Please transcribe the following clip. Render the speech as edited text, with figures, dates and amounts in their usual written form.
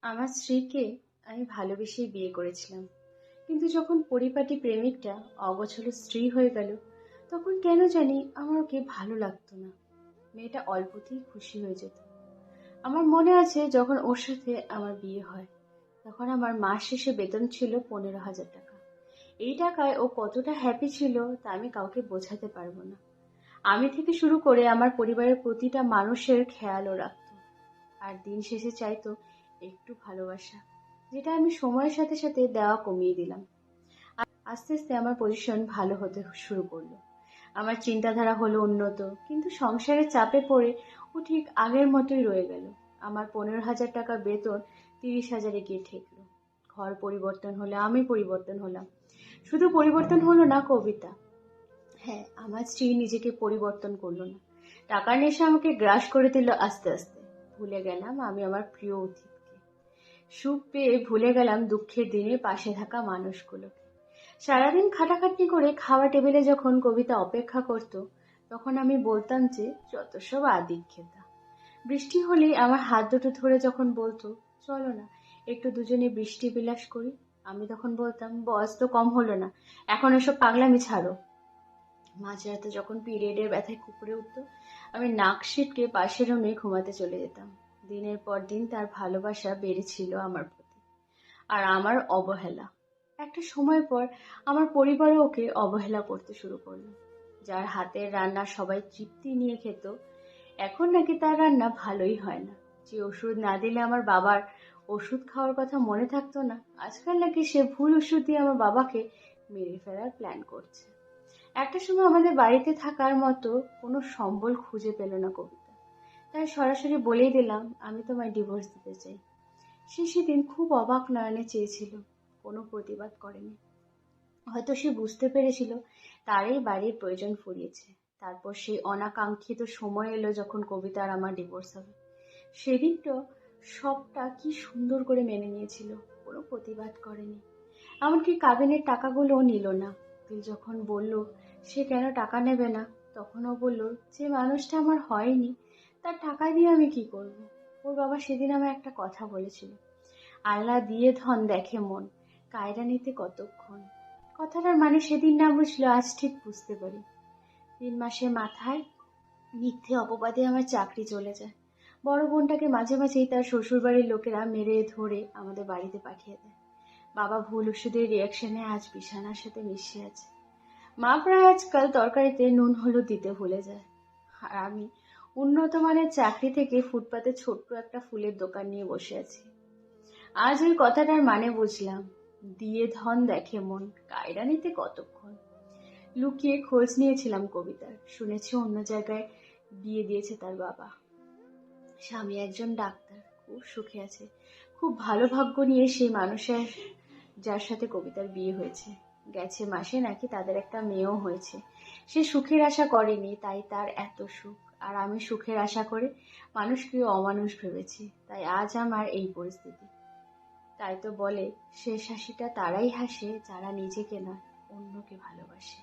আমার স্ত্রীকে আমি ভালোবেসেই বিয়ে করেছিলাম, কিন্তু যখন পরিপাটি প্রেমিকটা অগোছালো স্ত্রী হয়ে গেল, তখন কেন জানি আমার ওকে ভালো লাগতো না। মেয়েটা অল্পতেই খুশি হয়ে যেত। আমার মনে আছে যখন ওর সাথে আমার বিয়ে হয়, তখন আমার মাস শেষে বেতন ছিল 15,000 টাকা। এই টাকায় ও কতটা হ্যাপি ছিল তা আমি কাউকে বোঝাতে পারবো না। আমি থেকে শুরু করে আমার পরিবারের প্রতিটা মানুষের খেয়ালও রাখতো, আর দিন শেষে চাইতো একটু ভালোবাসা, যেটা আমি সময়ের সাথে সাথে দেওয়া কমিয়ে দিলাম। আস্তে আস্তে আমার পজিশন ভালো হতে শুরু করলো, আমার চিন্তাধারা হলো উন্নত, কিন্তু সংসারের চাপে পড়ে ও ঠিক আগের মতোই রয়ে গেল। আমার 15,000 টাকা বেতন 30,000-এ গিয়ে ঠেকলো। ঘর পরিবর্তন হলে আমি পরিবর্তন হলাম। শুধু পরিবর্তন হলো না কবিতা, হ্যাঁ, আমার স্ত্রী নিজেকে পরিবর্তন করলো না। টাকার নেশা আমাকে গ্রাস করে দিল আস্তে আস্তে। ভুলে গেলাম আমি আমার প্রিয় অতীতকে। সুখ পেয়ে ভুলে গেলাম দুঃখের দিনে পাশে থাকা মানুষগুলোকে। সারাদিন খাটাখাটনি করে খাওয়া টেবিলে যখন কবিতা অপেক্ষা করত, তখন আমি বলতাম যে যত সব আদিক্ষেতা। বৃষ্টি হলেই আমার হাত দুটো ধরে যখন বলতো চলো না একটু দুজনে বৃষ্টি বিলাস করি, আমি তখন বলতাম বয়স তো কম হলো না, এখন এসব পাগলামি ছাড়ো। মাঝরাতে যখন পিরিয়ডের ব্যথায় কুঁকড়ে উঠত, আমি নাক সিটকে পাশের রুমে ঘুমাতে চলে যেতাম। দিনের পর দিন তার ভালোবাসা বেড়েছিল আমার প্রতি, আর আমার অবহেলা। একটা সময় পর আমার পরিবারও ওকে অবহেলা করতে শুরু করলো। যার হাতের রান্না সবাই তৃপ্তি নিয়ে খেত, এখন নাকি তার রান্না ভালোই হয় না। যে ওষুধ না দিলে আমার বাবার ওষুধ খাওয়ার কথা মনে থাকতো না, আজকাল নাকি সে ভুল ওষুধ দিয়ে আমার বাবাকে মেরে ফেলার প্ল্যান করছে। একটা সময় আমাদের বাড়িতে থাকার মতো কোনো সম্বল খুঁজে পেল না কবিতা, তাই সরাসরি বলেই দিলাম আমি তোমায় ডিভোর্স দিতে চাই। সে সেদিন খুব অবাক নয়নে চেয়েছিল, কোনো প্রতিবাদ করেনি। হয়তো সে বুঝতে পেরেছিল তার এই বাড়ির প্রয়োজন ফুরিয়েছে। তারপর সেই অনাকাঙ্ক্ষিত সময় এলো যখন কবিতা আর আমার ডিভোর্স হবে। সেদিনটা সবটা কি সুন্দর করে মেনে নিয়েছিল, কোনো প্রতিবাদ করেনি। এমনকি কাবিনের টাকাগুলোও নিল না। তুই যখন বলল সে কেন টাকা নেবে না, তখনও বলল যে মানুষটা আমার হয়নি তার টাকা দিয়ে আমি কি করব। ওর বাবা সেদিন আমার একটা কথা বলেছিল, আল্লাহ দিয়ে ধন দেখে মন, কায়রা নিতে কতক্ষণ। কথাটার মানে সেদিন না বুঝলো আজ ঠিক বুঝতে পারি। 3 মাসের মাথায় মিথ্যে অপবাদে আমার চাকরি চলে যায়। বড় বোনটাকে মাঝে মাঝেই তার শ্বশুর বাড়ির লোকেরা মেরে ধরে আমাদের বাড়িতে পাঠিয়ে দেয়। বাবা ভুল ওষুধের রিয়াকশনে আজ বিছানার সাথে মিশে আছে। মা প্রায় আজকাল তরকারিতে নুন হলুদ দিতে ভুলে যায়। আর আমি উন্নত মানের চাকরি থেকে ফুটপাতে ছোট্ট একটা ফুলের দোকান নিয়ে বসে আছি। আজ ওই কথাটার মানে বুঝলাম, দিয়ে ধন দেখে মন, কায়রা নিতে কতক্ষণ। লুকিয়ে খোঁজ নিয়েছিলাম কবিতার, শুনেছি অন্য জায়গায় বিয়ে দিয়েছে তার বাবা। স্বামী একজন ডাক্তার, খুব সুখে আছে। খুব ভালো ভাগ্য নিয়ে সেই মানুষের যার সাথে কবিতার বিয়ে হয়েছে। গেছে মাসে নাকি তাদের একটা মেয়েও হয়েছে। সে সুখের আশা করেনি, তাই তার এত সুখ। আর আমি সুখের আশা করে মানুষকে অমানুষ ভেবেছি, তাই আজ আমার এই পরিস্থিতি। তাই তো বলে শেষ হাসিটা তারাই হাসে যারা নিজেকে নয় অন্যকে ভালোবাসে।